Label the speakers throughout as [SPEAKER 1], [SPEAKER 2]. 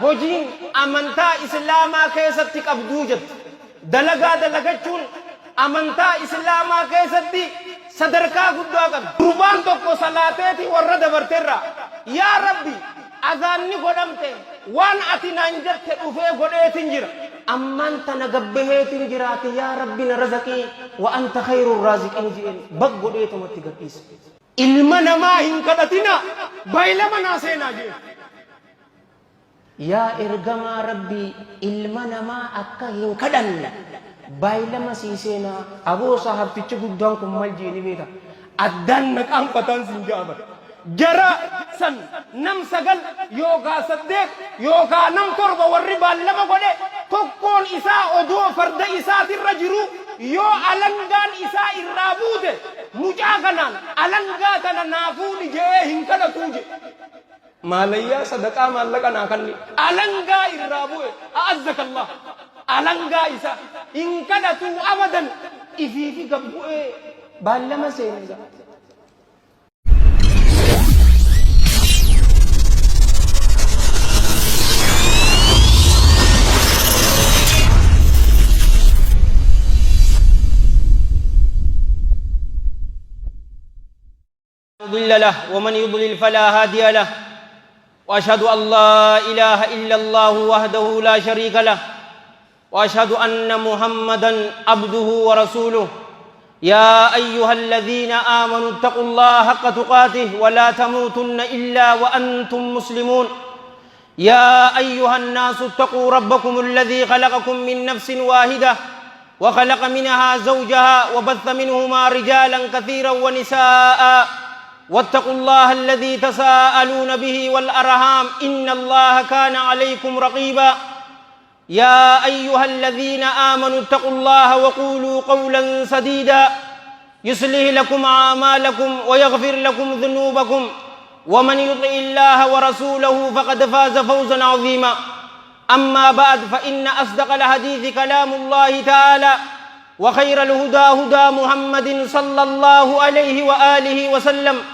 [SPEAKER 1] hojiin amantaa islaamaa keessatti qabduu jettu. Dalagaa dalagachuun amantaa islaamaa keessatti sadarkaa guddaa qabdi. Gurbaan tokko salaateeti warra dabarteerra yaa rabbi azaanni godhamte waan ati naan jette dhufee godheetin jira. Ammaan tana gabbaheetin jiraate yaa rabbi na razaqii wa anta khayrur raaziqiin jeen bag godheetumatti gadhiisa. Ilma namaa hin kadhatina baylama naa seenaa jee. Yaa ergamaa rabbii ilma namaa akka hin kadhanne baylama sii seenaa. Aboo sahabtichi guddaan kun mal jeeni beeka addaan naqaan fataan siin jaaba. Jara san nam sagal yookaa saddeet yookaa nam torba warri baallama godhe tokkoon isaa odoo farda isaatirra jiru yoo alangaan isaa irraa buute mucaa kanaan alangaa tana naafuuni jee hin kadhatuu je. Maalayyaa sadaqaa maallaqa naa kanni alangaa irraa bu'e a'azzakallah alangaa isa hin kadhatuu abadan ifiifi gabbu'ee baallama seenaa. مضل له ومن يضلل فلا هادي له واشهد ان لا اله الا الله وحده لا شريك له واشهد ان محمدا عبده ورسوله يا ايها الذين امنوا اتقوا الله حق تقاته ولا تموتن الا وانتم مسلمون يا ايها الناس اتقوا ربكم الذي خلقكم من نفس واحده وخلق منها زوجها وبث منهما رجالا كثيرا ونساء واتقوا الله الذي تساءلون به والأرحام إن الله كان عليكم رقيبا يا أيها الذين آمنوا اتقوا الله وقولوا قولا سديدا يصلح لكم أعمالكم ويغفر لكم ذنوبكم ومن يطع الله ورسوله فقد فاز فوزا عظيما أما بعد فإن أصدق الحديث كلام الله تعالى وخير الهدى هدى محمد صلى الله عليه وآله وسلم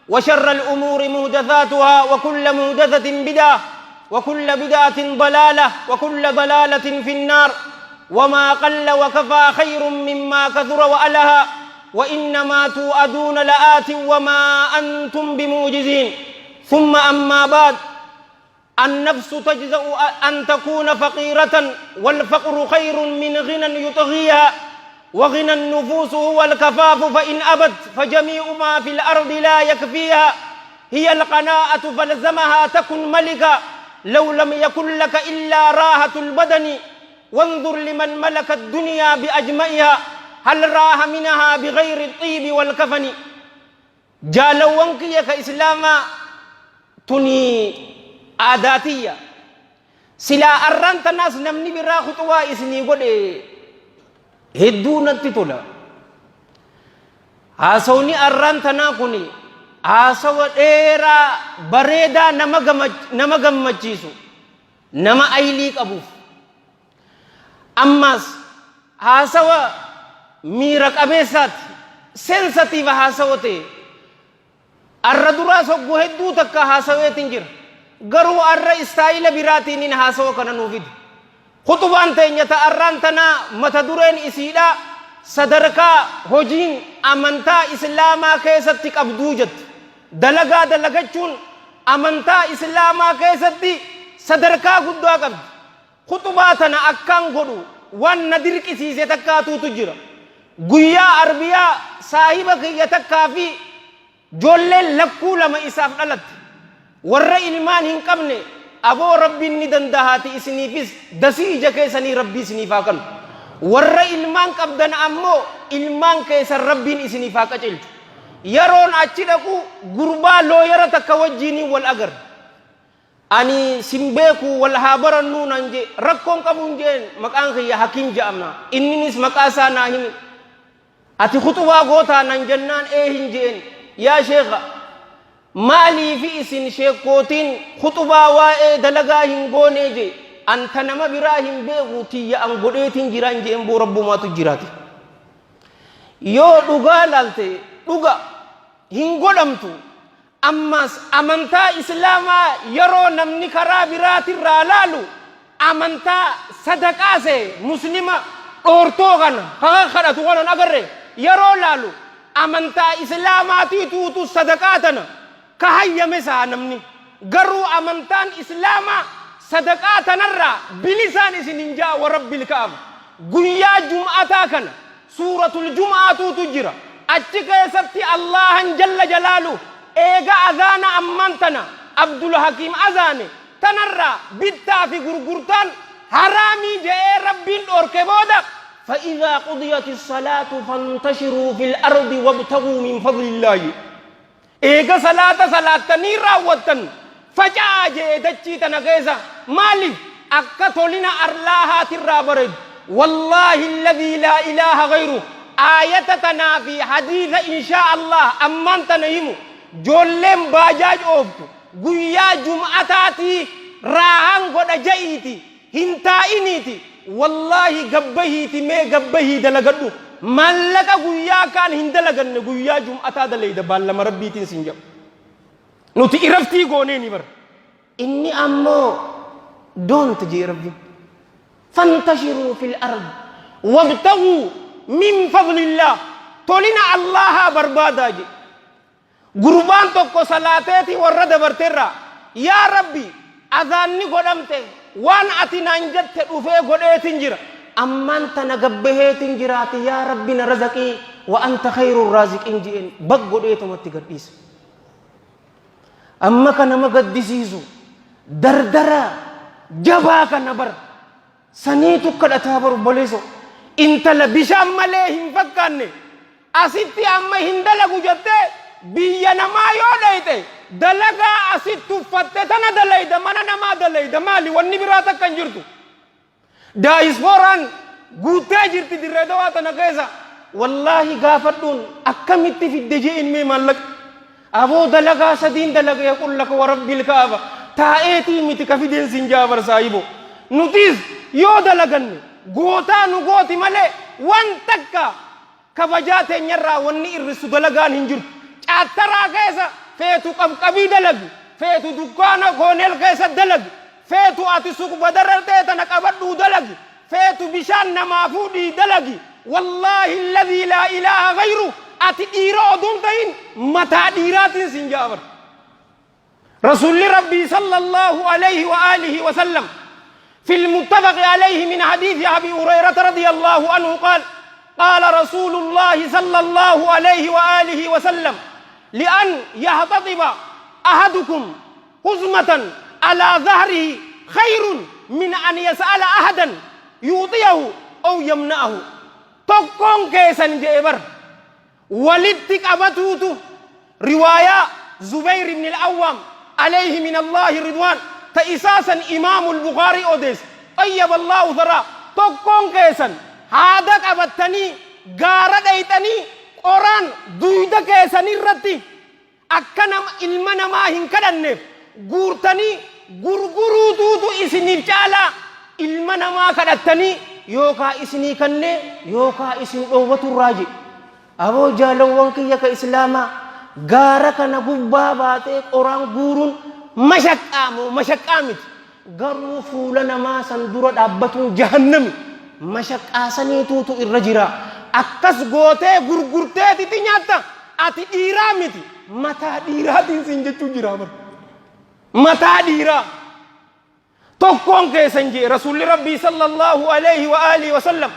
[SPEAKER 1] وشر الأمور محدثاتها وكل محدثة بدعة وكل بدعة ضلالة وكل ضلالة في النار وما قل وكفى خير مما كثر وألها وإنما توعدون لآت وما أنتم بموجزين ثم أما بعد النفس تجزأ أن تكون فقيرة والفقر خير من غنى يطغيها وغنى النفوس هو الكفاف فإن أبت فجميع ما في الأرض لا يكفيها هي القناعة فلزمها تكن ملكا لو لم يكن لك إلا راحة البدن وانظر لمن ملك الدنيا بأجمعها هل راح منها بغير الطيب والكفن جالوانك يك إسلاما تني عاداتية سلا أرانت ناس نمني برا خطوة إسني قد hedduu natti tola. Haasawni arraan tanaa kun haasawa dheeraa bareedaa nama gammachiisu nama aylii qabuuf. Ammas haasawa miira qabeessaati sensatiiva haasawa ta'e arra duraa soggoo hedduu takka haasaweetiin jira. Garuu arra istaayila biraatiin haasawa kana nuuf fide. Khutubaan teenya ta'arraan tanaa mata dureen isiidha sadarkaa hojiin amantaa islaamaa keessatti qabduu jettu. Dalagaa dalagachuun amantaa islaamaa keessatti sadarkaa guddaa qabdi. Khutubaa tana akkaan godhu waan na dirqisiise takkaatuutu jira. Guyyaa arbiyaa saahiba kiyya takkaa fi joolleen lakkuu lama isaaf dhalatte. Warra ilmaan hin qabne aboo rabbiin ni dandahaati isiniifis dasii ija keessanii rabbii isiniif haa kennu. Warra ilmaan qabdan ammoo ilmaan keessan rabbiin isiniif haa qajeelchu. Yeroon achi dhaqu gurbaa looyara takka wajjiin wal agarra. Ani simbeeku wal haa barannuu nan jee rakkoon qabuun jeen maqaan kiyya hakiim jedhamna. Inninis maqaa isaa naa himi. Ati khutubaa gootaa nan jennaan hin jeen yaa sheekha maalii fi isin sheekkootiin khutubaa waa'ee dalagaa hin goonee je anta nama biraa hin beeku tiyya an godheetiin jiraan jeen boo rabbumaatu jiraati. Yoo dhugaa laalte dhuga hin godhamtu ammas amantaa islaamaa yeroo namni karaa biraatirraa laalu amantaa sadaqaase muslima dhoortoo kana haa kadhatu wanan agarre yeroo laalu amantaa islaamaatii tuutu sadaqaa tana ka hayyame saa namni garuu amantaan islaamaa sadaqaa tanarraa bilisaan isin hin jaa wa rabbil kaaba guyyaa jum'ataa kana suuratul jum'aatuutu jira achi keessatti allahan jalla jalaalu eega azaana amman tana abdul hakiim azaane tanarraa bittaa fi gurgurtaan haraamii je'ee rabbiin dhoorke booda فإذا قضيت الصلاة فانتشروا في الأرض وابتغوا من فضل الله إيجا صلاة نيرا وطن فجاء جيدتشي تنقيزا مالي أكتولنا أرلاها ترابرد والله الذي لا إله غيره آية تنافي حديث إن شاء الله أمان تنهيمو جولم باجاج أوفتو قويا جمعتاتي راهن قد جئيتي هنتائنيتي والله قبهيتي مي قبهي دلقدو مالك قويا كان هندلقن قويا جمعتا دليد بالما ربيتين سنجب نوتي إرفتي قونيني بر إني أمو دون تجي ربي فانتشروا في الأرض وابتغوا من فضل الله تولينا الله برباداجي قربان توكو صلاتيتي ورد برترا يا ربي أذاني قدمتي وان أتنا انجدت رفي قدئتين جرا أمان تنقبهتين جراتي يا ربي نرزقي وأنت خير الرازقين جئين بق قدئتم التقديس أما كان مقدسيزو دردرا جباك نبر سنيتو كدتابر بوليسو انت لبشام مليهم فكاني أسيتي أما هندلقو جدت بيانا ما يوديتي دلقا أسيتو فتتنا دليد مانا نما دليد مالي والنبراتا كان جرتو دايس فوران قوتا جرتي دي ردواتنا كيسا والله غافتون أكمتي في الدجئين ميمان لك أبو دلقا سدين دلقا يقول لك ورب الكعبة تائتي متك في دين سنجابر سايبو نتيز يو دلقن قوتا نقوتي ملي وان تكا كفجاتي نيرا واني إرسو دلقان هنجر أترى كيسا فيتو قبقبي دلق فيتو دكانا كونيل كيسا دلق فيتو أتي سوق بدرر تيتنا قبضو دلق فيتو بشان نمافودي دلق والله الذي لا إله غيره أتي إيرو دونتين متى ديرات سنجابر رسول ربي صلى الله عليه وآله وسلم في المتفق عليه من حديث أبي هريرة رضي الله عنه قال قال رسول الله صلى الله عليه وآله وسلم لأن يهتطب أحدكم هزمة على ظهره خير من أن يسأل أحدا يعطيه أو يمنعه تكون كيسا جيبر ولدتك أبتوتو رواية زبير بن الأوام عليه من الله رضوان تأساسا إمام البخاري أوديس طيب الله ذرا تكون كيسا هذا أبتني غارد أيتني قرآن دويدا كيساني رتي أكنم إلمنا ما هنكدنف غورتني غرغرو دوتو إسني بجالا إلمنا ما كدتني يوكا إسني كنّي يوكا إسني أوبة الراجي أبو جالوان كيك إسلاما غارك نبوبا باتي قرآن غورون مشكامت غرو فولنا ما سندورة أبتون جهنم مشكاسني توتو الرجرا أكس غوتي غرغرتي تتنياتا أتي إيرامتي متى ديراتين سنجتو جرامر متى ديرا تكون كيسنجي رسول ربي صلى الله عليه وآله وسلم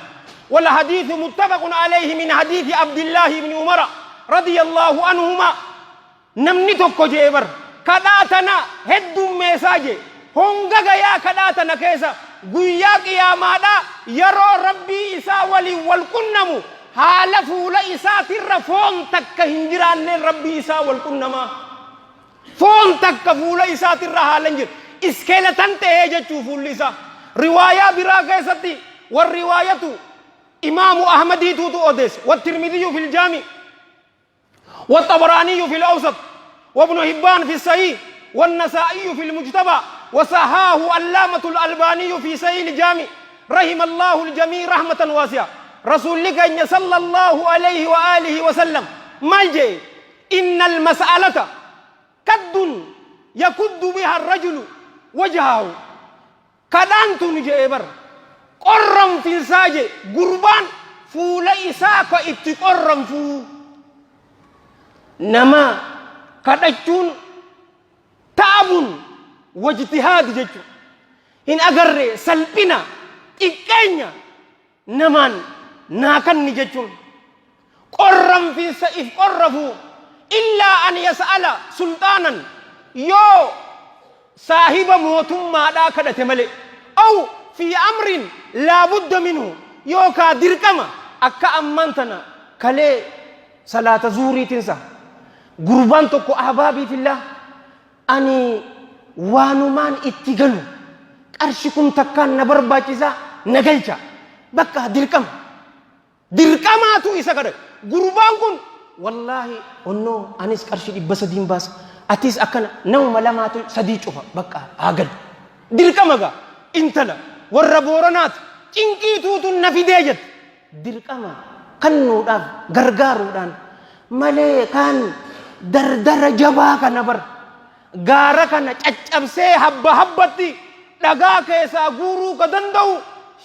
[SPEAKER 1] والحديث متفق عليه من حديث عبد الله بن عمر رضي الله عنهما نمني تكو جيبر كداتنا هدو ميساجي هنگا يا كداتنا كيسا قويا قيامادا يرو ربي إسا ولي والكنمو حالفو لإسا ترفون تك هنجران ربي إسا والكنما فون تك فول إسا ترحالنجر إسكيلتان تهجة فول إسا رواية برا كيستي والرواية إمام أحمد توتو أوديس والترمذي في الجامع والطبراني في الأوسط وابن حبان في الصحيح والنسائي في المجتبى وصححه علامة الألباني في صحيح الجامع رحم الله الجميع رحمة واسعة رسول لك صلى الله عليه وآله وسلم مالجي إن المسألة kaddun yakuddu biha ar-rajulu wajhahu. Kadaan tun je bar qorram filsaje gurban fuula isaa ka itti qorramfu. Nama kadhachuun ta'abun wajtihaad jechuudha. Hin agarre salphina xiqqeenya namaan naakanni jechuun qorramfiinsa if qorrafu illaa an yas'ala sultaanan yoo saahiba mootummaadhaa kadhate malee aw fi amrin laa budda minhu yookaa dirqama akka ammaan tana kalee salaata zuuriitinsa gurbaan tokko ahbaabii fillah ani waanumaan itti galu qarshi kun takkaan na barbaachisa na galcha bakka dirqamaatu isa kadhate. Gurbaan kun wallahi onnoo anis qarshi 300 baasa atis akkana nama lamaatu sadii cufa bakka hagal dirqama gaa intala warra booranaati cinqiituutu na fidee jette dirqama kannuudhaaf gargaaruudhaan malee kan dardara jabaa kana bar gaara kana caccabsee habbatti dhagaa keessaa guuruu ka danda'u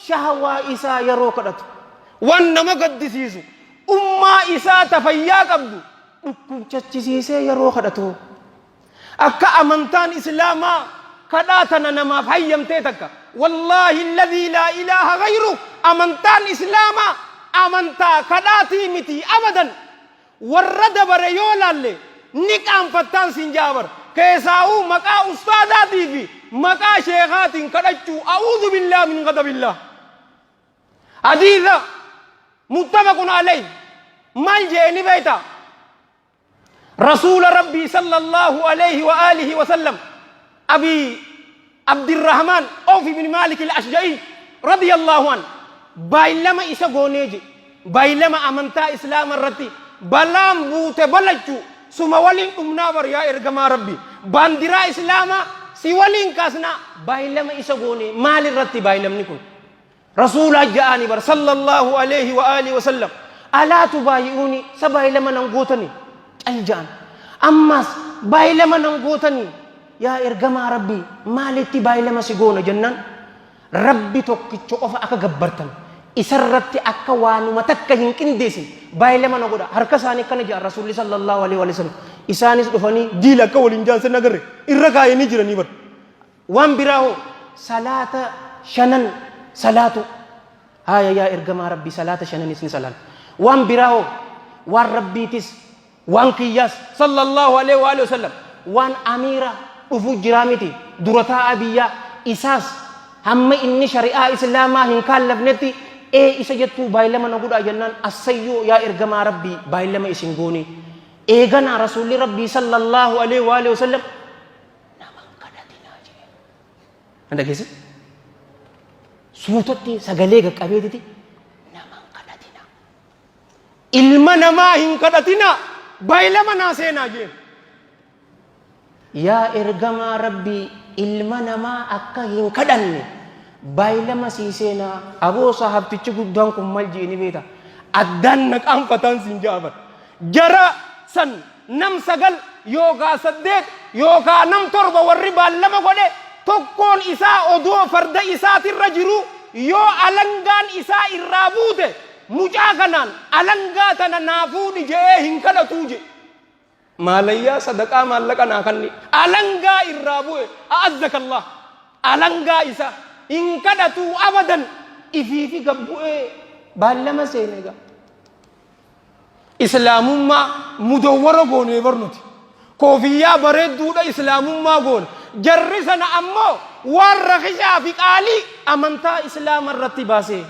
[SPEAKER 1] shahawaa isaa yeroo kadhatu waan nama gaddisiisu ummaa isaa tafayyaa qabdu dhukkubchachisiisee yeroo kadhatu akka amantaan islaamaa kadhaa tana namaaf hayyamtee takka wallahi alladhii laa ilaaha ghayru amantaan islaamaa amantaa kadhaatii miti abadan. Warra dabare yoo laalle ni qaanfattaan siin jaabar keessaa'uu maqaa ustaadaatii fi maqaa sheekaatiin kadhachuu a'uudhu billaahi min ghadabillah. Hadiisa muttafaqun alayhi maal jeeni beeyta rasuula rabbii sallallahu alayhi wa alihi wa sallam abi abdirrahmaan Awf ibn Maalik al-Ashja'i radiyallahu an baay'ilama isa gooneeje baay'ilama amantaa islaama irratti balaan buute balachu suma waliin dhumnaa bar yaa ergamaa rabbi baandiraa islaamaa si waliin kaasnaa baay'ilama isa goone maal irratti baay'ilamni kun rasuula ja'ani bar sallallahu alayhi wa alihi wa sallam alaa tubaayi'uuni sa baay'ilama nan gootani aljaan ammas baay'ilama nan gootani yaa ergamaa rabbi maalitti baay'ilama si goona jennaan rabbi tokkicha qofa akka gabbartan isarratti akka waanuma takka hin qindeessin baay'ilama na godha harka isaanii kana jaa rasuulli sallallahu alaihi wa sallam isaanis dhufanii diila akka waliin jaansan agarre irra kaayanii jiranii bar waan biraa hoo salaata shanan salaatu haya yaa ergamaa rabbi salaata shananis ni salaan waan biraa hoo waan rabbiitis waan kiyyaas sallallahu alaihi wa sallam waan amiira dhufu jiraa miti durataa biyyaa isaas hamma inni shari'aa islaamaa hin kaallafnetti isa jettuu baay'ilama na godhaa jennaan assayyoo yaa ergamaa rabbii baay'ilama isin goone eeganaa rasuulli rabbii sallallahu alaihi wa sallam naman kadhatinaa jee anda keessa suutatti sagalee qaqqabeetiti naman kadhatinaa ilma namaa hin kadhatinaa baay'ilama naa seenaa jee yaa ergamaa rabbii ilma namaa akka hin kadhanne baay'ilama siiseenaa aboo sahabtichi guddaan kun mal jeeni beeta addaan naqaanfataan siin jaabar jara san nam 9 yookaa 8 yookaa nam 7 warri baallama godhe tokkoon isaa odoo farda isaatirra jiru yoo alangaan isaa irraa buute mucaa kanaan alangaa tana naafuudhi jee hin kadhatuu je maalayyaa sadaqaa maallaqa naa kanni alangaa irraa bu'e a'azzakallah alangaa isaa in kadhatu abadan ifiifi gabbu'ee baallama seeneega islaamummaa mudawwara goonee barnuti koofiyyaa bareedduudha islaamummaa goone jarri sana ammoo waan rakishaa fi qaalii amantaa islaama irratti baasee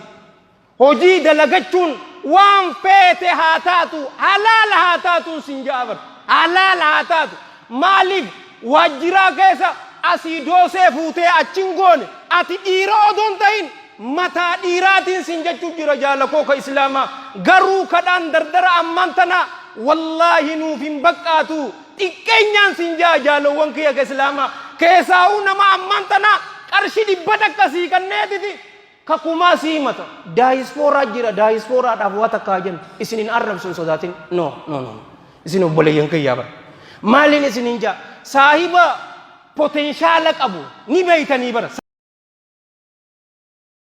[SPEAKER 1] hojii dalagachuun waan feete haa taatu halaala haa taatu sin jaabar halaala haa taatu maaliif waajjiraa keessa asii doosee fuutee achin goone ati dhiira odoon ta'in mataa dhiiraatiin sin jechuu jira jaalakoo ka islaamaa garuu kadhaan dardara ammaan tana wallaahi nuuf hin baqqaatu xiqqeenyaan sin jaa jaalowwan kiyya ka islaamaa keessaa'uu nama ammaan tana qarshi 100 akkasii kanneetiti kakumaa siimata daayispooraa jira daayispooraadhaaf waa takkaa jennu isinin arrabsuun sodaatin no isin obboleeyyan kiyyaa bara maaliin isinin jaa saahiba potenshaala qabu ni beeytanii bara